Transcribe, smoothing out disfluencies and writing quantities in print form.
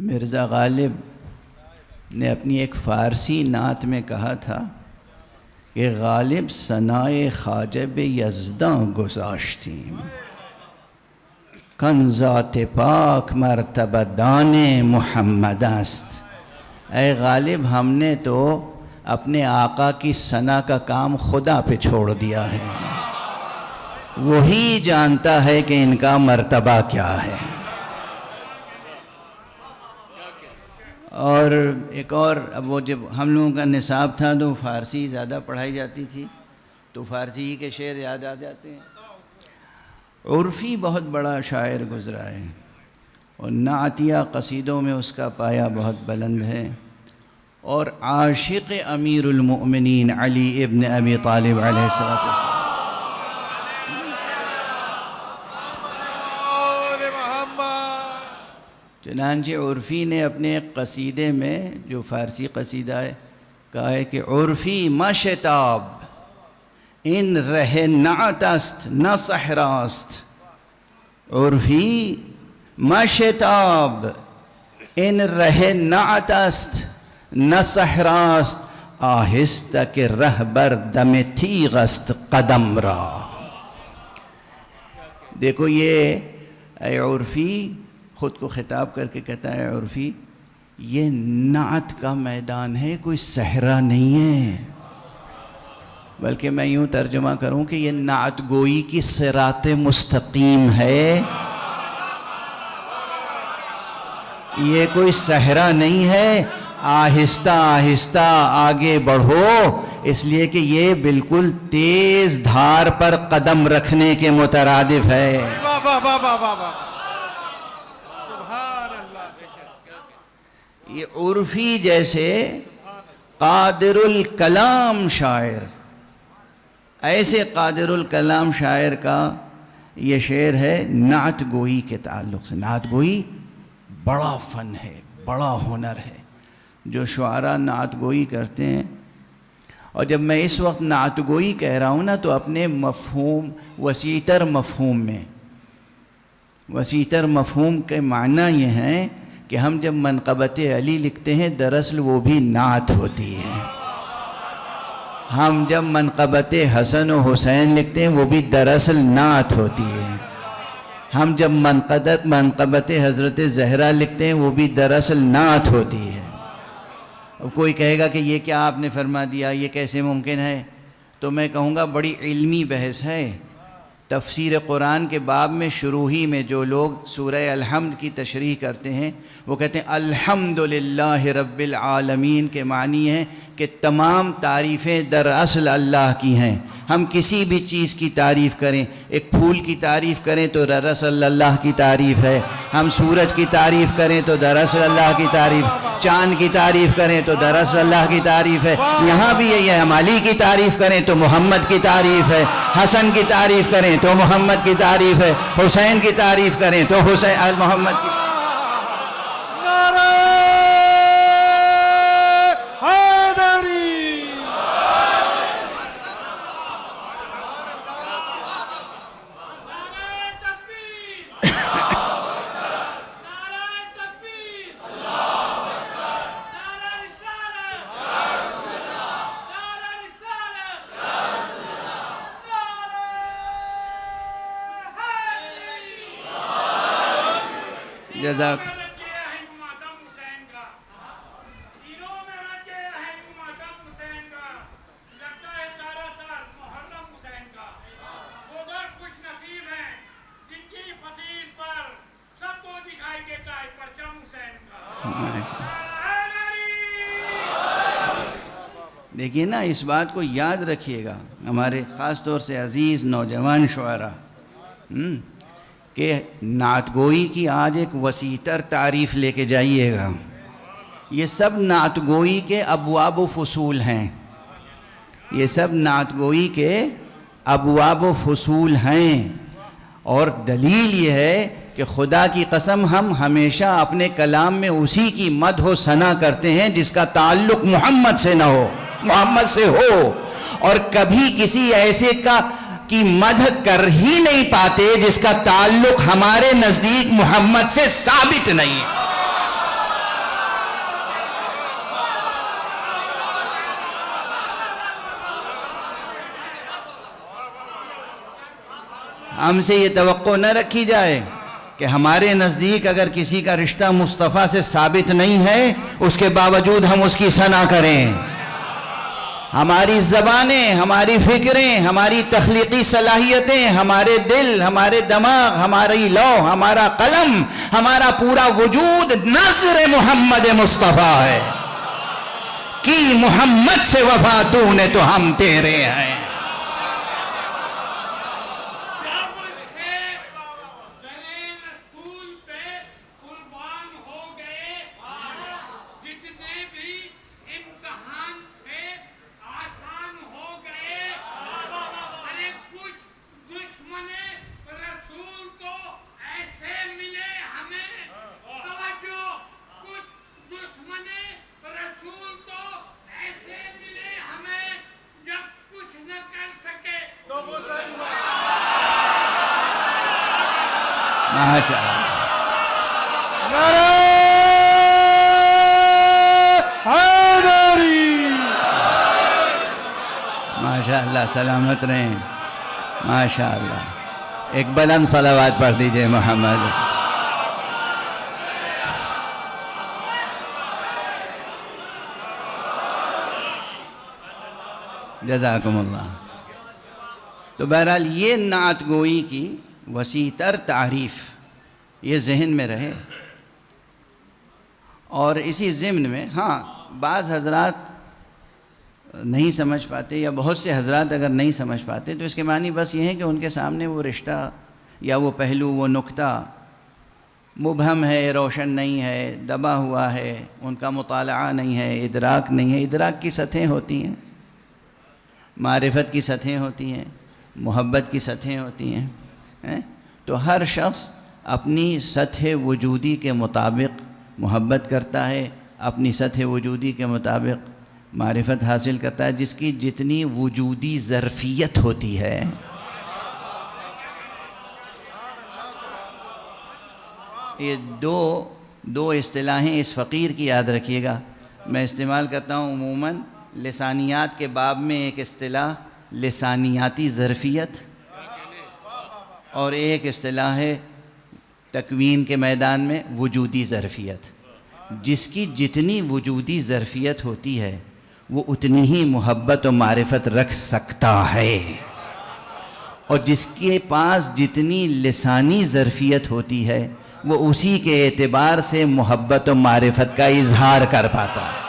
مرزا غالب نے اپنی ایک فارسی نعت میں کہا تھا کہ غالب ثنائے خواجہ بے یزداں گذاشتیم، کن ذات پاک مرتبہ دان محمد است۔ اے غالب، ہم نے تو اپنے آقا کی ثنا کا کام خدا پہ چھوڑ دیا ہے، وہی جانتا ہے کہ ان کا مرتبہ کیا ہے۔ اور ایک اور، اب وہ جب ہم لوگوں کا نصاب تھا تو فارسی زیادہ پڑھائی جاتی تھی تو فارسی کے شعر یاد آ جاتے ہیں۔ عرفی بہت بڑا شاعر گزرا ہے اور نعتیہ قصیدوں میں اس کا پایہ بہت بلند ہے، اور عاشق امیر المؤمنین علی ابن ابی طالب علیہ السلام۔ چنانچہ عرفی نے اپنے ایک قصیدے میں، جو فارسی قصیدہ ہے، کہا ہے کہ عرفی مشتاب ان رہ نعت است نہ صحراست، عرفی مشتاب ان رہ نعت است نہ صحراست، آہستہ کہ رہبر دم تیغ است قدم را۔ دیکھو یہ اے عرفی خود کو خطاب کر کے کہتا ہے، عرفی یہ نعت کا میدان ہے، کوئی صحرا نہیں ہے، بلکہ میں یوں ترجمہ کروں کہ یہ نعت گوئی کی صراط مستقیم ہے، یہ کوئی صحرا نہیں ہے، آہستہ آہستہ آگے بڑھو، اس لیے کہ یہ بالکل تیز دھار پر قدم رکھنے کے مترادف ہے۔ یہ عرفی جیسے قادر الکلام شاعر، ایسے قادر الکلام شاعر کا یہ شعر ہے نعت گوئی کے تعلق سے۔ نعت گوئی بڑا فن ہے، بڑا ہنر ہے، جو شعراء نعت گوئی کرتے ہیں۔ اور جب میں اس وقت نعت گوئی کہہ رہا ہوں نا، تو اپنے مفہوم، وسیع تر مفہوم میں، وسیع تر مفہوم کے معنی یہ ہیں کہ ہم جب منقبت علی لکھتے ہیں دراصل وہ بھی نعت ہوتی ہے، ہم جب منقبت حسن و حسین لکھتے ہیں وہ بھی دراصل نعت ہوتی ہے، ہم جب منقبت حضرت زہرا لکھتے ہیں وہ بھی دراصل نعت ہوتی ہے۔ اب کوئی کہے گا کہ یہ کیا آپ نے فرما دیا، یہ کیسے ممکن ہے؟ تو میں کہوں گا بڑی علمی بحث ہے۔ تفسیر قرآن کے باب میں شروع ہی میں جو لوگ سورہ الحمد کی تشریح کرتے ہیں وہ کہتے ہیں الحمدللہ رب العالمین کے معنی ہے کہ تمام تعریفیں دراصل اللہ کی ہیں۔ ہم کسی بھی چیز کی تعریف کریں، ایک پھول کی تعریف کریں تو دراصل اللہ کی تعریف ہے، ہم سورج کی تعریف کریں تو دراصل اللہ کی تعریف، چاند کی تعریف کریں تو دراصل اللہ کی تعریف ہے۔ یہاں بھی یہی ہے، ہم علی کی تعریف کریں تو محمد کی تعریف ہے، حسن کی تعریف کریں تو محمد کی تعریف ہے، حسین کی تعریف کریں تو حسین محمد کی۔ جزاک دیکھیے نا، اس بات کو یاد رکھیے گا ہمارے خاص طور سے عزیز نوجوان شعراء، کہ نعت گوئی کی آج ایک وسیع تر تعریف لے کے جائیے گا۔ یہ سب نعت گوئی کے ابواب و فصول ہیں، یہ سب نعت گوئی کے ابواب و فصول ہیں، اور دلیل یہ ہے کہ خدا کی قسم ہم ہمیشہ اپنے کلام میں اسی کی مدح و ثنا کرتے ہیں جس کا تعلق محمد سے نہ ہو، محمد سے ہو، اور کبھی کسی ایسے کی مدح کر ہی نہیں پاتے جس کا تعلق ہمارے نزدیک محمد سے ثابت نہیں ہے۔ ہم سے یہ توقع نہ رکھی جائے کہ ہمارے نزدیک اگر کسی کا رشتہ مصطفیٰ سے ثابت نہیں ہے اس کے باوجود ہم اس کی ثنا کریں. ہماری زبانیں، ہماری فکریں، ہماری تخلیقی صلاحیتیں، ہمارے دل، ہمارے دماغ، ہماری لوح، ہمارا قلم، ہمارا پورا وجود ناصر محمد مصطفیٰ ہے. کی محمد سے وفا تو نے تو ہم تیرے ہیں. ماشاء اللہ. نعرہ حیدری. ماشاء اللہ، سلامت رہیں. ماشاء اللہ. ایک بلند صلوات پڑھ دیجئے محمد. جزاکم اللہ. تو بہرحال یہ نعت گوئی کی وسیع تر تعریف یہ ذہن میں رہے. اور اسی ضمن میں ہاں بعض حضرات نہیں سمجھ پاتے، یا بہت سے حضرات اگر نہیں سمجھ پاتے تو اس کے معنی بس یہ ہے کہ ان کے سامنے وہ رشتہ یا وہ پہلو، وہ نقطہ مبہم ہے، روشن نہیں ہے، دبا ہوا ہے، ان کا مطالعہ نہیں ہے، ادراک نہیں ہے. ادراک کی سطحیں ہوتی ہیں، معرفت کی سطحیں ہوتی ہیں، محبت کی سطحیں ہوتی ہیں. تو ہر شخص اپنی سطح وجودی کے مطابق محبت کرتا ہے، اپنی سطح وجودی کے مطابق معرفت حاصل کرتا ہے، جس کی جتنی وجودی ظرفیت ہوتی ہے. یہ دو اصطلاحیں اس فقیر کی یاد رکھیے گا. میں استعمال کرتا ہوں عموماً لسانیات کے باب میں ایک اصطلاح لسانیاتی ظرفیت، اور ایک اصطلاح ہے تکوین کے میدان میں وجودی ظرفیت. جس کی جتنی وجودی ظرفیت ہوتی ہے وہ اتنی ہی محبت و معرفت رکھ سکتا ہے، اور جس کے پاس جتنی لسانی ظرفیت ہوتی ہے وہ اسی کے اعتبار سے محبت و معرفت کا اظہار کر پاتا ہے.